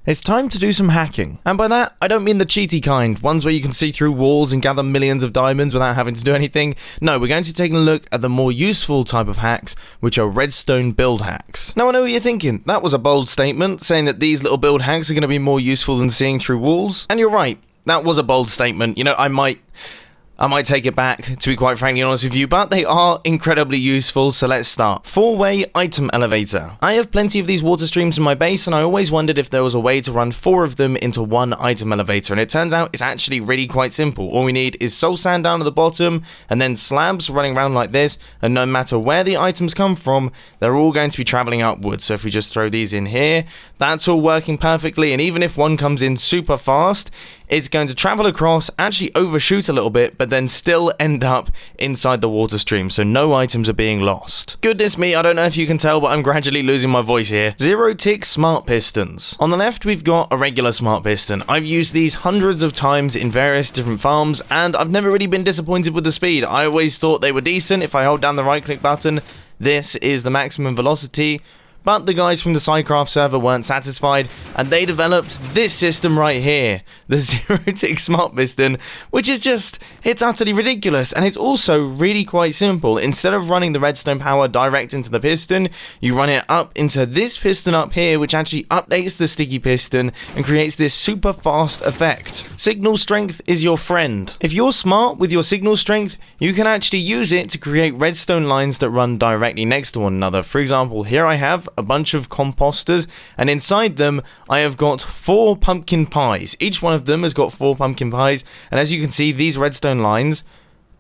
It's time to do some hacking. And by that, I don't mean the cheaty kind, ones where you can see through walls and gather millions of diamonds without having to do anything. No, we're going to take a look at the more useful type of hacks, which are redstone build hacks. Now I know what you're thinking, that was a bold statement, saying that these little build hacks are going to be more useful than seeing through walls. And you're right, that was a bold statement. You know, I might take it back, to be quite frankly honest with you, but they are incredibly useful, so let's start. 4-way item elevator. I have plenty of these water streams in my base, and I always wondered if there was a way to run 4 of them into one item elevator, and it turns out it's actually really quite simple. All we need is soul sand down at the bottom, and then slabs running around like this, and no matter where the items come from, they're all going to be traveling upwards. So if we just throw these in here, that's all working perfectly, and even if one comes in super fast, it's going to travel across, actually overshoot a little bit, but then still end up inside the water stream, so no items are being lost. Goodness me, I don't know if you can tell, but I'm gradually losing my voice here. 0-tick smart pistons. On the left, we've got a regular smart piston. I've used these hundreds of times in various different farms, and I've never really been disappointed with the speed. I always thought they were decent. If I hold down the right-click button, this is the maximum velocity. But the guys from the Psycraft server weren't satisfied, and they developed this system right here, the 0-tick smart piston, which is just, it's utterly ridiculous, and it's also really quite simple. Instead of running the redstone power direct into the piston, you run it up into this piston up here, which actually updates the sticky piston and creates this super fast effect. Signal strength is your friend. If you're smart with your signal strength, you can actually use it to create redstone lines that run directly next to one another. For example, here I have a bunch of composters, and inside them I have got 4 pumpkin pies. Each one of them has got 4 pumpkin pies, and as you can see, these redstone lines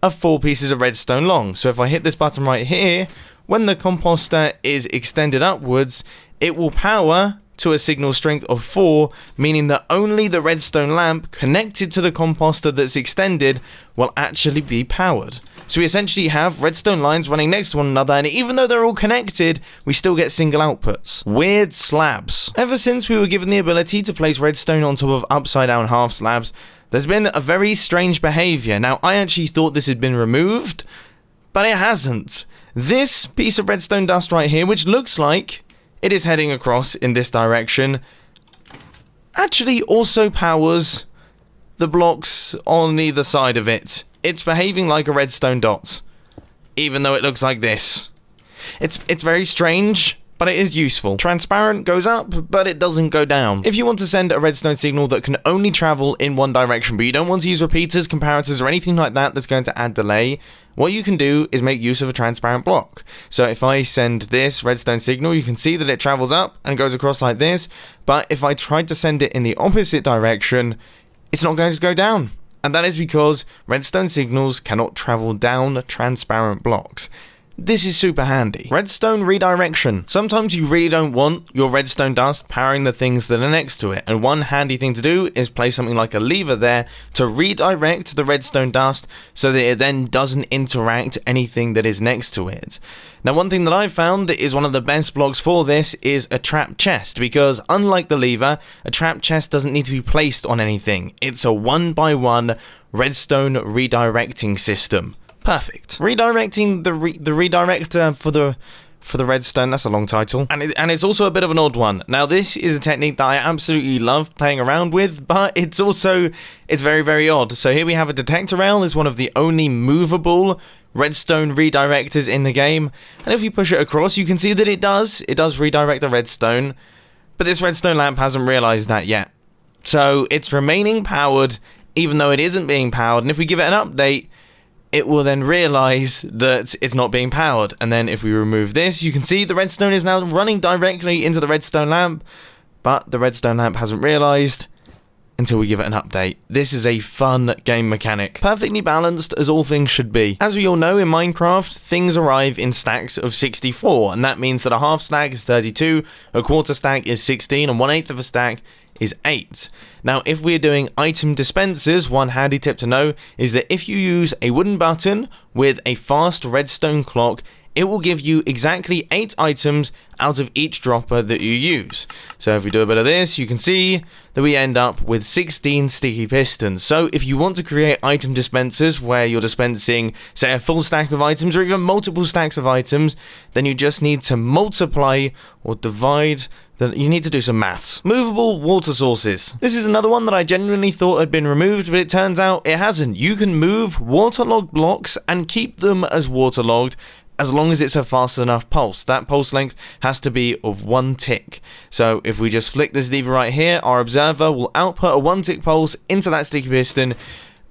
are 4 pieces of redstone long. So if I hit this button right here, when the composter is extended upwards, it will power to a signal strength of 4, meaning that only the redstone lamp connected to the composter that's extended will actually be powered. So we essentially have redstone lines running next to one another, and even though they're all connected, we still get single outputs. Weird slabs. Ever since we were given the ability to place redstone on top of upside down half slabs, there's been a very strange behavior. Now, I actually thought this had been removed, but it hasn't. This piece of redstone dust right here, which looks like it is heading across in this direction, actually also powers the blocks on either side of it. It's behaving like a redstone dot, even though it looks like this. It's very strange, but it is useful. Transparent goes up, but it doesn't go down. If you want to send a redstone signal that can only travel in one direction, but you don't want to use repeaters, comparators, or anything like that that's going to add delay, what you can do is make use of a transparent block. So if I send this redstone signal, you can see that it travels up and goes across like this, but if I tried to send it in the opposite direction, it's not going to go down. And that is because redstone signals cannot travel down transparent blocks. This is super handy. Redstone redirection. Sometimes you really don't want your redstone dust powering the things that are next to it, and one handy thing to do is place something like a lever there to redirect the redstone dust so that it then doesn't interact anything that is next to it. Now, one thing that I've found is one of the best blocks for this is a trap chest, because unlike the lever, a trap chest doesn't need to be placed on anything. It's a 1x1 redstone redirecting system. Perfect. Redirecting the redirector for the redstone, that's a long title. And it's also a bit of an odd one. Now, this is a technique that I absolutely love playing around with, but it's very, very odd. So here we have a detector rail is one of the only movable redstone redirectors in the game. And if you push it across, you can see that it does redirect the redstone, but this redstone lamp hasn't realized that yet. So it's remaining powered, even though it isn't being powered. And if we give it an update, it will then realize that it's not being powered. And then if we remove this, you can see the redstone is now running directly into the redstone lamp, but the redstone lamp hasn't realized until we give it an update. This is a fun game mechanic. Perfectly balanced, as all things should be. As we all know, in Minecraft, things arrive in stacks of 64, and that means that a half stack is 32, a quarter stack is 16, and 1/8 of a stack is 8. Now, if we're doing item dispensers, one handy tip to know is that if you use a wooden button with a fast redstone clock, it will give you exactly 8 items out of each dropper that you use. So if we do a bit of this, you can see that we end up with 16 sticky pistons. So if you want to create item dispensers where you're dispensing, say, a full stack of items or even multiple stacks of items, then you just need to multiply or divide that you need to do some maths. Movable water sources. This is another one that I genuinely thought had been removed, but it turns out it hasn't. You can move waterlogged blocks and keep them as waterlogged as long as it's a fast enough pulse. That pulse length has to be of 1 tick. So if we just flick this lever right here, our observer will output a 1 tick pulse into that sticky piston,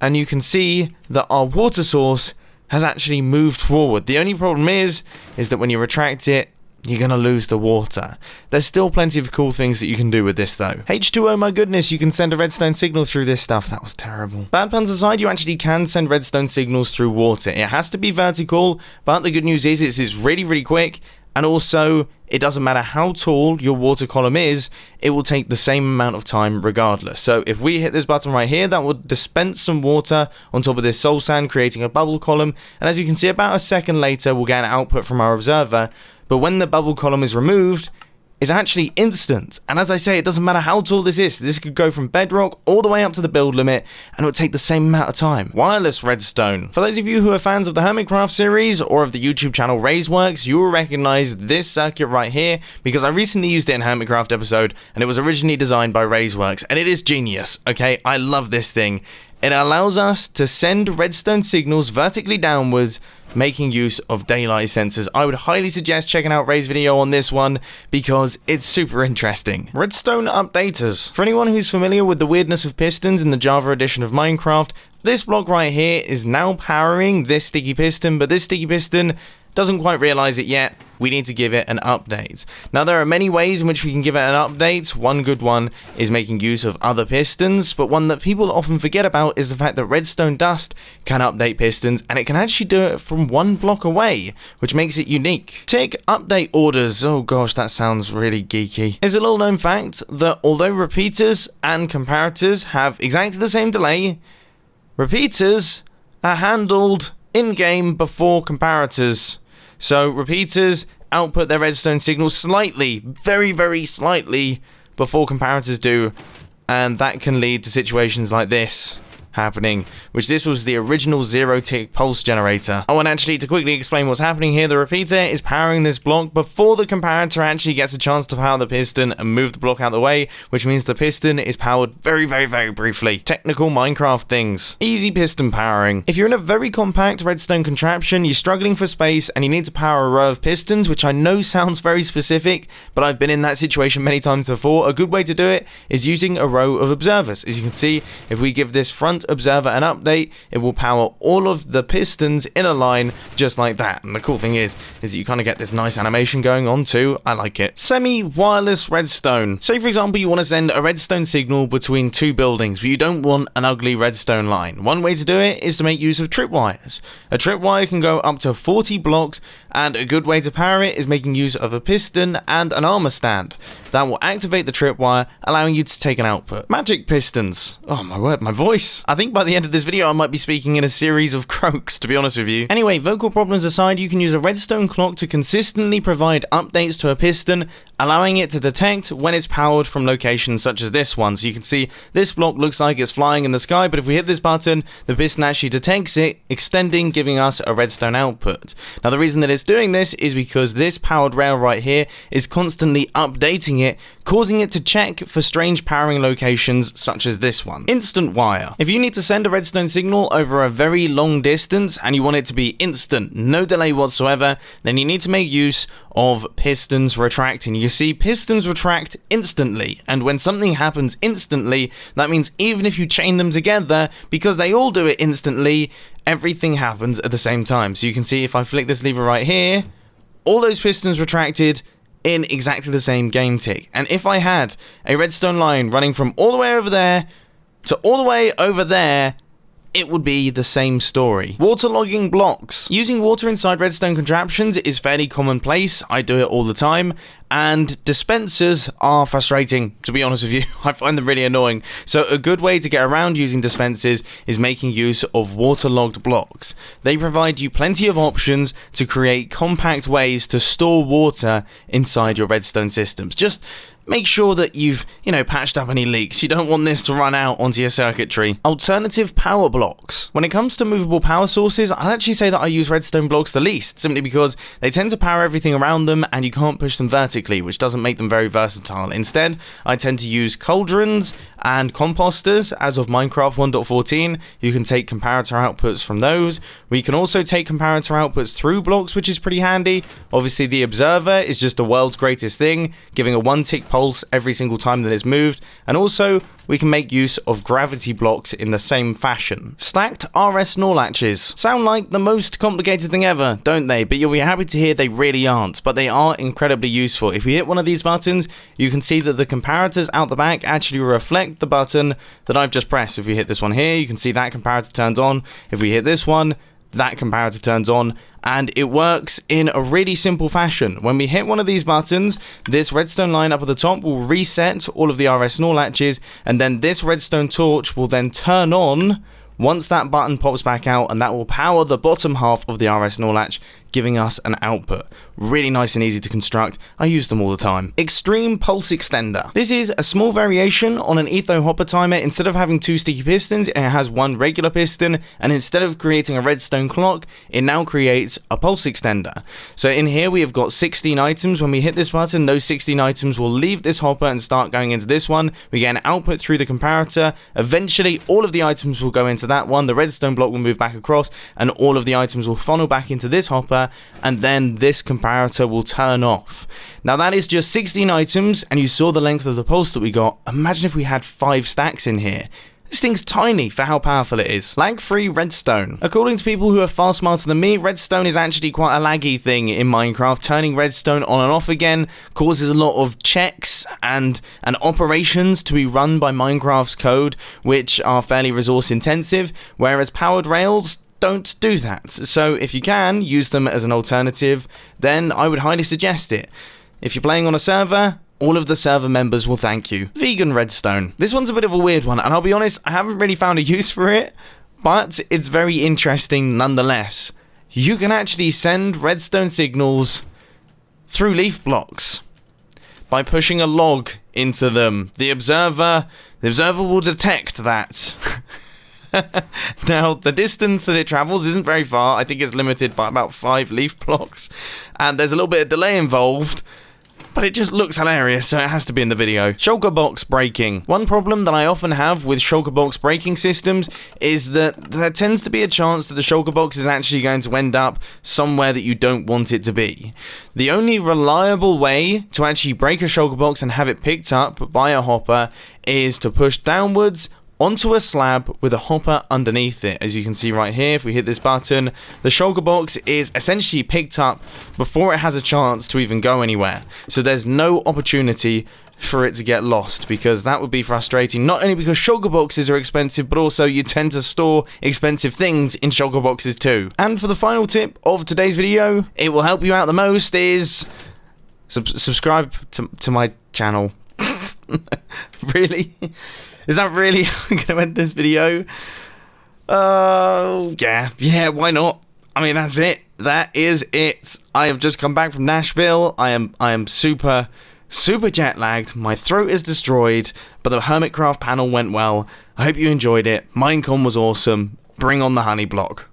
and you can see that our water source has actually moved forward. The only problem is that when you retract it, you're going to lose the water. There's still plenty of cool things that you can do with this though. H2O, my goodness, you can send a redstone signal through this stuff. That was terrible. Bad puns aside, you actually can send redstone signals through water. It has to be vertical, but the good news is it's really, really quick. And also, it doesn't matter how tall your water column is, it will take the same amount of time regardless. So if we hit this button right here, that will dispense some water on top of this soul sand, creating a bubble column. And as you can see, about a second later, we'll get an output from our observer. But when the bubble column is removed, it's actually instant. And as I say, it doesn't matter how tall this is. This could go from bedrock all the way up to the build limit, and it would take the same amount of time. Wireless redstone. For those of you who are fans of the Hermitcraft series or of the YouTube channel Raiseworks, you will recognize this circuit right here because I recently used it in a Hermitcraft episode, and it was originally designed by Raiseworks, and it is genius, okay? I love this thing. It allows us to send redstone signals vertically downwards, making use of daylight sensors. I would highly suggest checking out Ray's video on this one because it's super interesting. Redstone updaters. For anyone who's familiar with the weirdness of pistons in the Java edition of Minecraft, this block right here is now powering this sticky piston, but this sticky piston doesn't quite realize it yet. We need to give it an update. Now, there are many ways in which we can give it an update. One good one is making use of other pistons, but one that people often forget about is the fact that redstone dust can update pistons, and it can actually do it from 1 block away, which makes it unique. Tick update orders. Oh gosh, that sounds really geeky. It's a little known fact that although repeaters and comparators have exactly the same delay, repeaters are handled in-game before comparators. So repeaters output their redstone signals slightly, very, very slightly before comparators do, and that can lead to situations like this happening, which this was the original 0-tick pulse generator. Oh, and actually, to quickly explain what's happening here, the repeater is powering this block before the comparator actually gets a chance to power the piston and move the block out of the way, which means the piston is powered very, very, very briefly. Technical Minecraft things. Easy piston powering. If you're in a very compact redstone contraption, you're struggling for space, and you need to power a row of pistons, which I know sounds very specific, but I've been in that situation many times before. A good way to do it is using a row of observers. As you can see, if we give this front observer an update, it will power all of the pistons in a line just like that. And the cool thing is that you kind of get this nice animation going on too. I like it. Semi-wireless redstone. Say for example you want to send a redstone signal between 2 buildings, but you don't want an ugly redstone line. One way to do it is to make use of tripwires. A tripwire can go up to 40 blocks, and a good way to power it is making use of a piston and an armor stand. That will activate the tripwire, allowing you to take an output. Magic pistons. Oh my word, my voice. I think by the end of this video I might be speaking in a series of croaks, to be honest with you. Anyway, vocal problems aside, you can use a redstone clock to consistently provide updates to a piston, allowing it to detect when it's powered from locations such as this one. So you can see this block looks like it's flying in the sky, but if we hit this button, the piston actually detects it, extending, giving us a redstone output. Now the reason that it's doing this is because this powered rail right here is constantly updating it, causing it to check for strange powering locations such as this one. Instant wire. If you need to send a redstone signal over a very long distance and you want it to be instant, no delay whatsoever, then you need to make use of pistons retracting. You see, pistons retract instantly, and when something happens instantly, that means even if you chain them together, because they all do it instantly, everything happens at the same time. So you can see if I flick this lever right here, all those pistons retracted in exactly the same game tick. And if I had a redstone line running from all the way over there to all the way over there, it would be the same story. Waterlogging blocks. Using water inside redstone contraptions is fairly commonplace. I do it all the time. And dispensers are frustrating, to be honest with you. I find them really annoying. So a good way to get around using dispensers is making use of waterlogged blocks. They provide you plenty of options to create compact ways to store water inside your redstone systems. Just make sure that you've, patched up any leaks. You don't want this to run out onto your circuitry. Alternative power blocks. When it comes to movable power sources, I'd actually say that I use redstone blocks the least, simply because they tend to power everything around them and you can't push them vertically, which doesn't make them very versatile. Instead, I tend to use cauldrons and composters. As of Minecraft 1.14, you can take comparator outputs from those. We can also take comparator outputs through blocks, which is pretty handy. Obviously, the observer is just the world's greatest thing, giving a 1-tick pulse every single time that it's moved, and also we can make use of gravity blocks in the same fashion. Stacked RS NOR latches sound like the most complicated thing ever, don't they? But you'll be happy to hear they really aren't, but they are incredibly useful. If we hit one of these buttons, you can see that the comparators out the back actually reflect the button that I've just pressed. If we hit this one here, you can see that comparator turns on. If we hit this one, that comparator turns on, and it works in a really simple fashion. When we hit one of these buttons, this redstone line up at the top will reset all of the RS NOR latches, and then this redstone torch will then turn on once that button pops back out, and that will power the bottom half of the RS NOR latch, giving us an output. Really nice and easy to construct. I use them all the time. Extreme Pulse Extender. This is a small variation on an etho hopper timer. Instead of having 2 sticky pistons, it has 1 regular piston, and instead of creating a redstone clock, it now creates a pulse extender. So in here we have got 16 items. When we hit this button, those 16 items will leave this hopper and start going into this one. We get an output through the comparator. Eventually all of the items will go into that one. The redstone block will move back across, and all of the items will funnel back into this hopper, and then this comparator will turn off. Now that is just 16 items, and you saw the length of the pulse that we got. Imagine if we had 5 stacks in here. This thing's tiny for how powerful it is. Lag-free redstone. According to people who are far smarter than me, redstone is actually quite a laggy thing in Minecraft. Turning redstone on and off again causes a lot of checks and operations to be run by Minecraft's code, which are fairly resource intensive, whereas powered rails don't do that. So if you can use them as an alternative, then I would highly suggest it. If you're playing on a server, all of the server members will thank you. Vegan redstone. This one's a bit of a weird one, and I'll be honest, I haven't really found a use for it, but it's very interesting nonetheless. You can actually send redstone signals through leaf blocks by pushing a log into them. The observer will detect that. Now, the distance that it travels isn't very far. I think it's limited by about 5 leaf blocks, and there's a little bit of delay involved, but it just looks hilarious, so it has to be in the video. Shulker box breaking. One problem that I often have with shulker box breaking systems is that there tends to be a chance that the shulker box is actually going to end up somewhere that you don't want it to be. The only reliable way to actually break a shulker box and have it picked up by a hopper is to push downwards onto a slab with a hopper underneath it. As you can see right here, if we hit this button, the shulker box is essentially picked up before it has a chance to even go anywhere. So there's no opportunity for it to get lost, because that would be frustrating, not only because shulker boxes are expensive, but also you tend to store expensive things in shulker boxes too. And for the final tip of today's video, it will help you out the most, is subscribe to my channel. Really? Is that really how I'm going to end this video? Yeah, why not? I mean, that's it. That is it. I have just come back from Nashville. I am super jet lagged. My throat is destroyed, but the Hermitcraft panel went well. I hope you enjoyed it. Minecon was awesome. Bring on the honey block.